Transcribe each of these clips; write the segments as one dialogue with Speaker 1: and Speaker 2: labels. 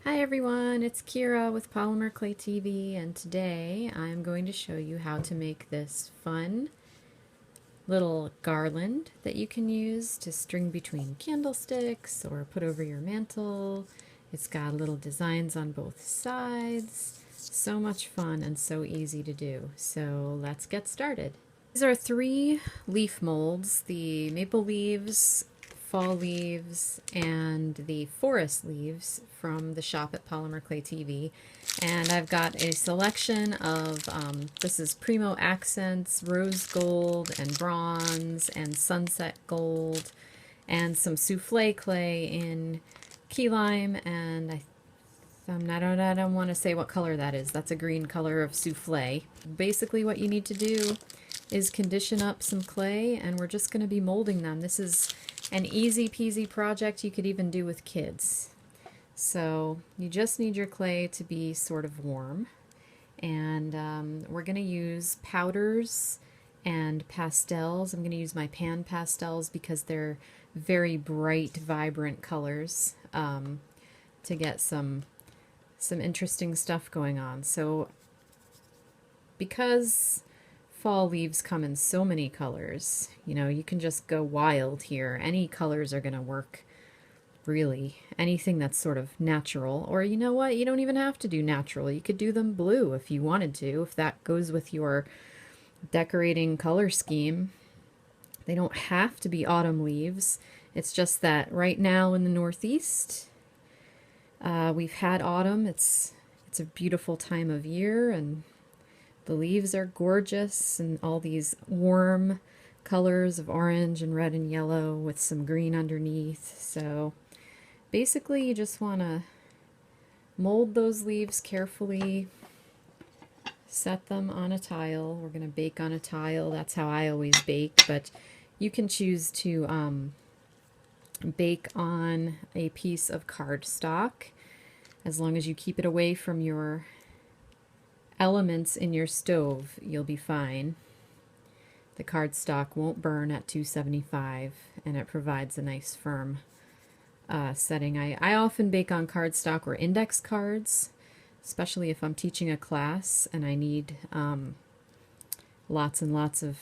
Speaker 1: Hi everyone, it's Kira with Polymer Clay TV, and today I'm going to show you how to make this fun little garland that you can use to string between candlesticks or put over your mantle. It's got little designs on both sides. So much fun and so easy to do. So let's get started. These are 3 leaf molds: the maple leaves, fall leaves, and the forest leaves from the shop at Polymer Clay TV. And I've got a selection of, this is Primo Accents, rose gold and bronze and sunset gold, and some souffle clay in key lime, and I don't want to say what color that is. That's a green color of souffle. Basically what you need to do is condition up some clay, and we're just going to be molding them. This is an easy peasy project you could even do with kids. So you just need your clay to be sort of warm, and we're going to use powders and pastels. I'm going to use my pan pastels because they're very bright, vibrant colors to get some interesting stuff going on. So because fall leaves come in so many colors, you know, you can just go wild here. Any colors are going to work, really. Anything that's sort of natural. Or you know what, you don't even have to do natural. You could do them blue if you wanted to, if that goes with your decorating color scheme. They don't have to be autumn leaves. It's just that right now in the Northeast, we've had autumn. It's a beautiful time of year, and the leaves are gorgeous, and all these warm colors of orange and red and yellow with some green underneath. So basically you just want to mold those leaves carefully, set them on a tile. We're going to bake on a tile. That's how I always bake, but you can choose to bake on a piece of cardstock, as long as you keep it away from your elements in your stove. You'll be fine. The cardstock won't burn at 275, and it provides a nice firm setting. I often bake on cardstock or index cards, especially if I'm teaching a class and I need lots and lots of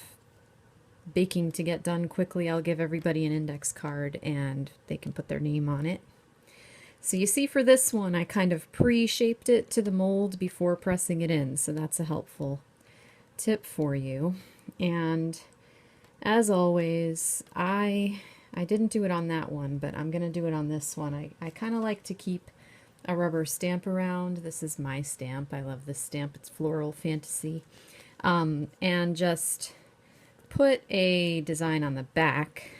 Speaker 1: baking to get done quickly. I'll give everybody an index card and they can put their name on it. So you see, for this one I kind of pre-shaped it to the mold before pressing it in, so that's a helpful tip for you. And as always, I didn't do it on that one, but I'm going to do it on this one. I kind of like to keep a rubber stamp around. This is my stamp. I love this stamp. It's Floral Fantasy. And just put a design on the back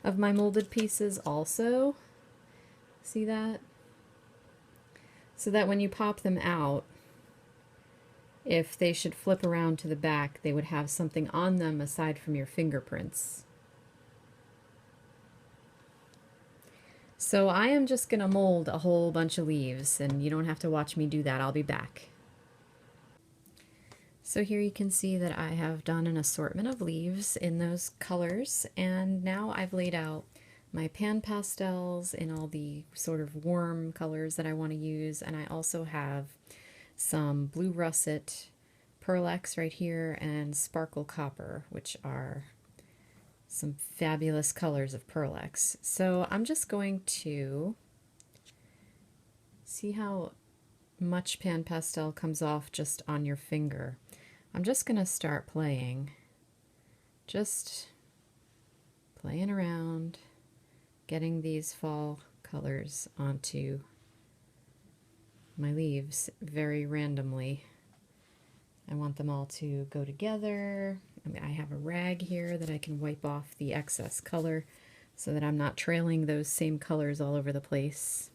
Speaker 1: of my molded pieces also. See that? So that when you pop them out, if they should flip around to the back, they would have something on them aside from your fingerprints. So I am just going to mold a whole bunch of leaves, and you don't have to watch me do that. I'll be back. So here you can see that I have done an assortment of leaves in those colors, and now I've laid out my pan pastels in all the sort of warm colors that I want to use, and I also have some blue russet, pearlex right here, and sparkle copper, which are some fabulous colors of pearlex. So I'm just going to see how much pan pastel comes off just on your finger. I'm just going to start playing, just playing around, getting these fall colors onto my leaves very randomly. I want them all to go together. I have a rag here that I can wipe off the excess color so that I'm not trailing those same colors all over the place.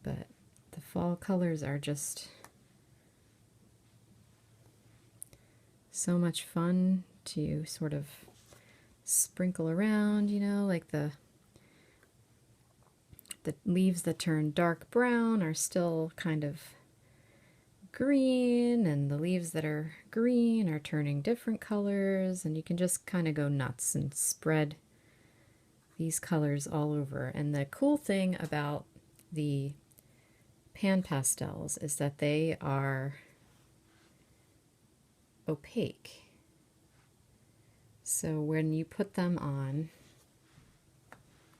Speaker 1: But the fall colors are just so much fun to sort of sprinkle around, you know, like the leaves that turn dark brown are still kind of green, and the leaves that are green are turning different colors, and you can just kind of go nuts and spread these colors all over. And the cool thing about the pan pastels is that they are opaque. So when you put them on,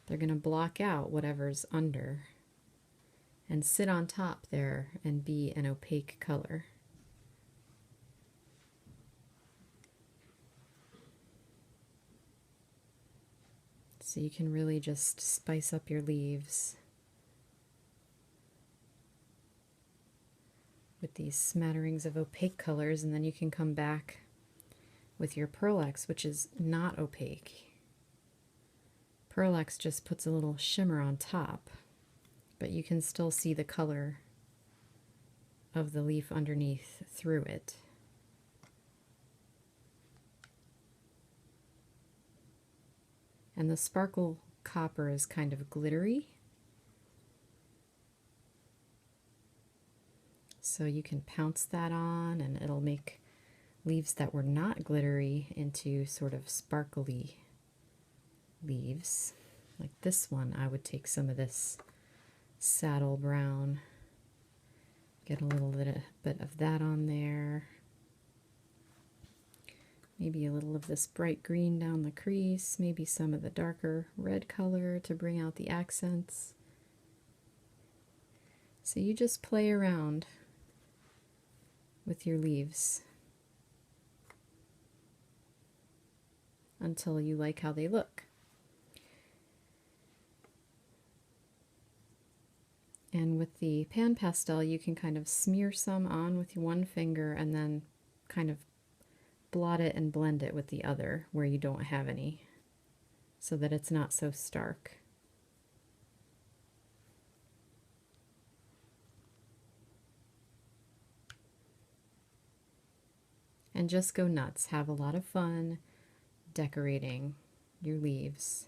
Speaker 1: they're going to block out whatever's under and sit on top there and be an opaque color. So you can really just spice up your leaves with these smatterings of opaque colors, and then you can come back with your Pearl-Ex, which is not opaque. Pearl-Ex just puts a little shimmer on top, but you can still see the color of the leaf underneath through it. And the sparkle copper is kind of glittery, so you can pounce that on and it'll make leaves that were not glittery into sort of sparkly leaves. Like this one, I would take some of this saddle brown, get a little bit of that on there, maybe a little of this bright green down the crease, maybe some of the darker red color to bring out the accents. So you just play around with your leaves until you like how they look. And with the pan pastel, you can kind of smear some on with one finger and then kind of blot it and blend it with the other where you don't have any, so that it's not so stark. And just go nuts. Have a lot of fun decorating your leaves.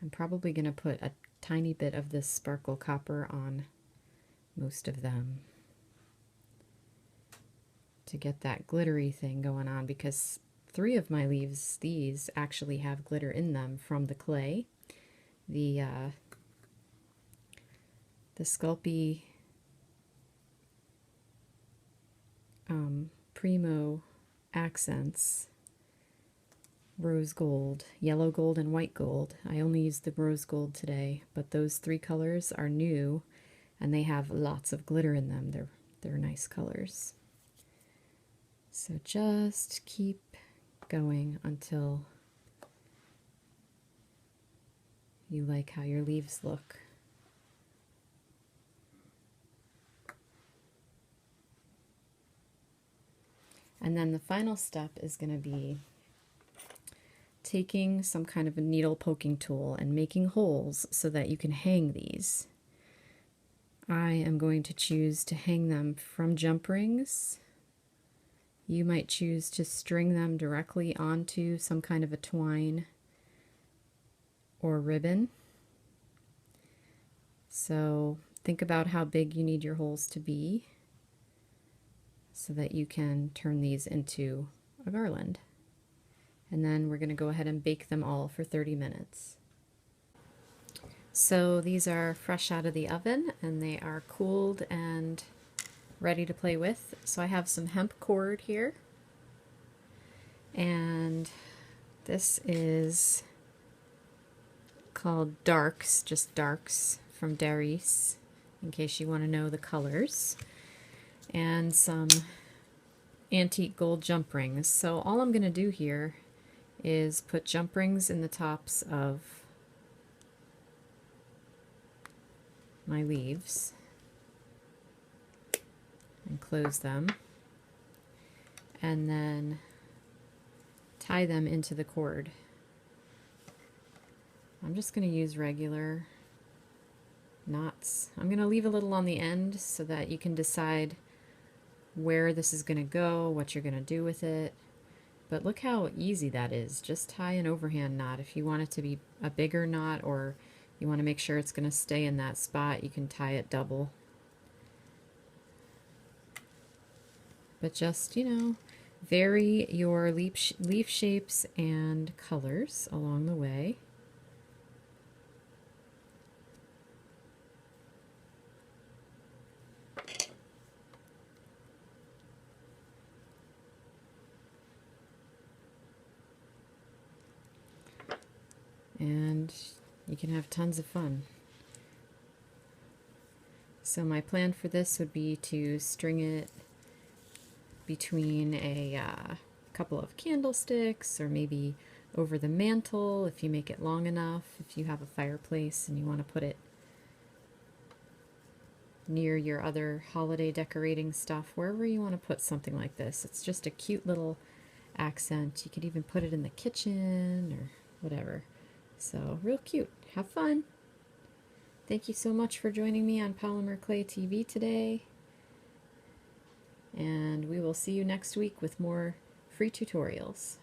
Speaker 1: I'm probably going to put a tiny bit of this sparkle copper on most of them to get that glittery thing going on, because 3 of my leaves, these actually have glitter in them from the clay. The Sculpey Primo Accents rose gold, yellow gold, and white gold. I only used the rose gold today, but those 3 colors are new and they have lots of glitter in them. They're nice colors. So just keep going until you like how your leaves look. And then the final step is going to be taking some kind of a needle poking tool and making holes so that you can hang these. I am going to choose to hang them from jump rings. You might choose to string them directly onto some kind of a twine or ribbon. So think about how big you need your holes to be so that you can turn these into a garland. And then we're going to go ahead and bake them all for 30 minutes. So these are fresh out of the oven and they are cooled and ready to play with. So I have some hemp cord here, and this is called Darks, just Darks from Darice, in case you want to know the colors, and some antique gold jump rings. So all I'm going to do here is put jump rings in the tops of my leaves and close them, and then tie them into the cord. I'm just going to use regular knots. I'm going to leave a little on the end so that you can decide where this is going to go, what you're going to do with it. But look how easy that is. Just tie an overhand knot. If you want it to be a bigger knot, or you want to make sure it's going to stay in that spot, you can tie it double. But just, you know, vary your leaf shapes and colors along the way. and you can have tons of fun. So my plan for this would be to string it between a couple of candlesticks, or maybe over the mantle if you make it long enough, if you have a fireplace and you want to put it near your other holiday decorating stuff, wherever you want to put something like this. It's just a cute little accent. You could even put it in the kitchen or whatever. So real cute. Have fun. Thank you so much for joining me on Polymer Clay TV today. And we will see you next week with more free tutorials.